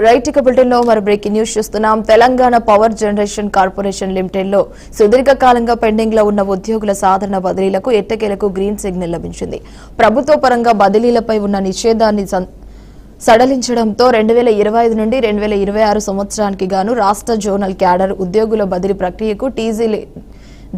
Right ఇక bulletin లో మరి బ్రేకింగ్ న్యూస్ చూస్తున్నాం. Telangana power generation corporation limited లో సుదీర్ఘకాలంగా పెండింగ్ లో ఉన్న ఉద్యోగుల సాధారణ బదిలీలకు ఎట్టకేలకు గ్రీన్ సిగ్నల్ లభించింది. ప్రభుత్వ పరంగా బదిలీలపై ఉన్న నిషేధాన్ని సడలించడంతో 2025 నుండి 2026 సంవత్సరానికి గాను రాష్ట్ర జోనల్ క్యాడర్ ఉద్యోగుల బదిలీ ప్రక్రియకు టీజీ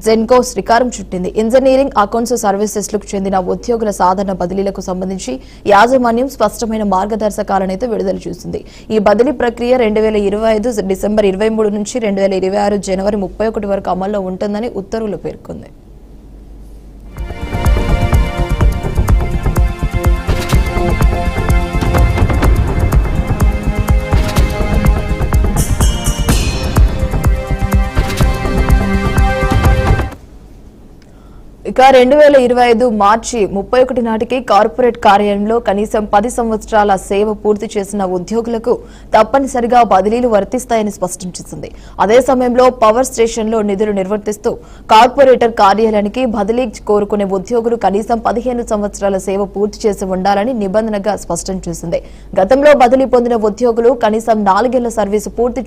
జెన్కో శ్రీకారం చుట్టింది. ఇంజనీరింగ్ అకౌంట్స్ సర్వీసెస్లకు చెందిన ఉద్యోగుల సాధారణ బదిలీలకు సంబంధించి యాజమాన్యం స్పష్టమైన మార్గదర్శకాలనైతే విడుదల చేసింది. ఈ బదిలీ ప్రక్రియ 2025 డిసెంబర్ 23 నుంచి 2026 జనవరి 31 వరకు అమల్లో ఉంటుందని ఉత్తర్వులు పేర్కొంది. ఇక 2025 మార్చి 31 నాటికి కార్పొరేట్ కార్యాలయంలో కనీసం 10 సంవత్సరాల సేవ పూర్తి చేసిన ఉద్యోగులకు తప్పనిసరిగా బదిలీలు వర్తిస్తాయని స్పష్టం చేసింది. అదే సమయంలో పవర్ స్టేషన్లో నిధులు నిర్వర్తిస్తూ కార్పొరేటర్ కార్యాలయానికి బదిలీ కోరుకునే ఉద్యోగులు కనీసం 15 సంవత్సరాల సేవ పూర్తి చేసి ఉండాలని నిబంధనగా స్పష్టం చేసింది. గతంలో బదిలీ పొందిన ఉద్యోగులు కనీసం 4 ఏళ్ల సర్వీసు పూర్తి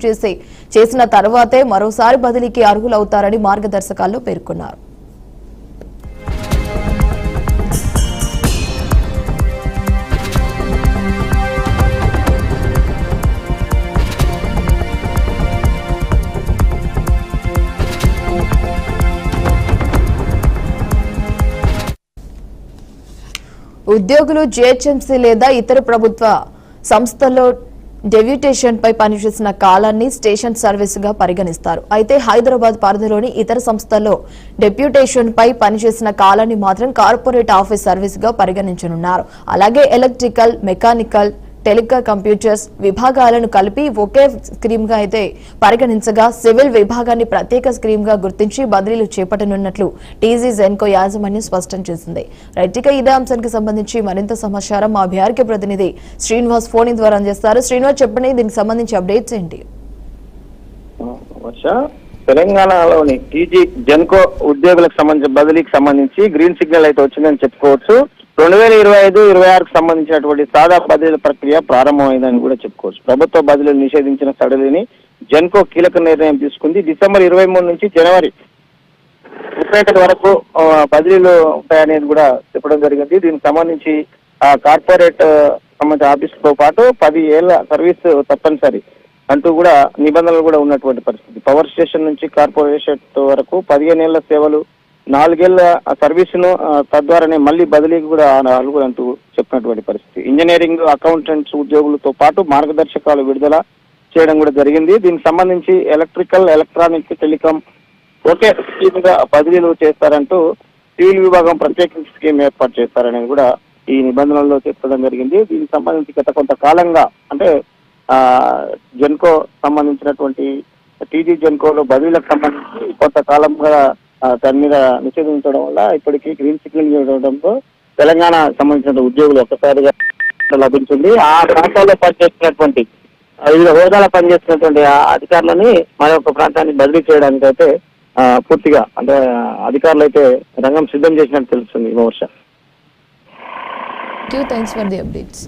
చేసిన తర్వాతే మరోసారి బదిలీకి అర్హులవుతారని మార్గదర్శకాల్లో పేర్కొన్నారు. ఉద్యోగులు జీహెచ్ఎంసీ లేదా ఇతర ప్రభుత్వ సంస్థల్లో డెప్యూటేషన్ పై పనిచేసిన కాలాన్ని స్టేషన్ సర్వీస్ గా పరిగణిస్తారు. అయితే హైదరాబాద్ పరిధిలోని ఇతర సంస్థల్లో డెప్యూటేషన్ పై పనిచేసిన కాలాన్ని మాత్రం కార్పొరేట్ ఆఫీస్ సర్వీస్ గా పరిగణించనున్నారు. అలాగే ఎలక్ట్రికల్, మెకానికల్, టెలికా కంప్యూటర్స్ విభాగాలను కలిపి ఒకే స్కీమ్ గా అయితే పరిగణించగా సివిల్ విభాగాన్ని ప్రత్యేక స్కీమ్ గా గుర్తించి బదిలీలు చేపట్టనున్నట్లు టీజీ జెన్కో యాజమాన్యం స్పష్టం చేసింది. రైట్గా ఇదే అంశానికి సంబంధించి మరింత సమాచారం మా బీఆర్కే ప్రతినిధి శ్రీనివాస్ ఫోన్ ద్వారా అందిస్తారు. శ్రీనివాస్, చెప్పండి, దీనికి సంబంధించి అప్డేట్స్ ఏంటి? తెలంగాణలోని టీజీ జెన్కో ఉద్యోగులకు సంబంధించిన బదిలీకి సంబంధించి గ్రీన్ సిగ్నల్ అయితే వచ్చిందని చెప్పుకోవచ్చు. 2025-26కు సంబంధించినటువంటి సాదా బదిలీల ప్రక్రియ ప్రారంభమైందని కూడా చెప్పుకోవచ్చు. ప్రభుత్వ బదిలీలు నిషేధించిన సడలిని జెన్కో కీలక నిర్ణయం తీసుకుంది. డిసెంబర్ 23 నుంచి జనవరి 31 వరకు బదిలీలు ఉంటాయనేది కూడా చెప్పడం జరిగింది. దీనికి సంబంధించి కార్పొరేట్ సంబంధించిన ఆఫీసుతో పాటు 10 ఏళ్ల సర్వీస్ తప్పనిసరి అంటూ కూడా నిబంధనలు కూడా ఉన్నటువంటి పరిస్థితి. పవర్ స్టేషన్ నుంచి కార్పొరేషన్ వరకు 15 ఏళ్ల సేవలు, 4 ఏళ్ల సర్వీసును తద్వారానే మళ్లీ బదిలీకి కూడా అంటూ చెప్పినటువంటి పరిస్థితి. ఇంజనీరింగ్ అకౌంటెంట్స్ ఉద్యోగులతో పాటు మార్గదర్శకాలు విడుదల చేయడం కూడా జరిగింది. దీనికి సంబంధించి ఎలక్ట్రికల్, ఎలక్ట్రానిక్, టెలికాం ఒకే స్కీమ్ గా బదిలీలు చేస్తారంటూ సివిల్ విభాగం ప్రత్యేక స్కీమ్ ఏర్పాటు చేస్తారనేది కూడా ఈ నిబంధనల్లో చెప్పడం జరిగింది. దీనికి సంబంధించి గత కొంతకాలంగా అంటే జెన్కో సంబంధించినటువంటి టీజీ జెన్కోలో బదిలీలకు సంబంధించి కొంతకాలంగా దాని మీద నిషేధించడం వల్ల ఇప్పటికీ గ్రీన్ సిగ్నల్ ఇవ్వడంతో తెలంగాణ సంబంధించిన ఉద్యోగులు ఒక్కసారిగా లభించింది. ఆ ప్రాంతాల్లో పనిచేస్తున్నటువంటి వివిధ హోదాలో పనిచేస్తున్నటువంటి అధికారులని మరొక ప్రాంతానికి బదిలీ చేయడానికి అయితే పూర్తిగా అంటే అధికారులు అయితే రంగం సిద్ధం చేసినట్టు తెలుస్తుంది. విమర్శ. Thanks for the updates.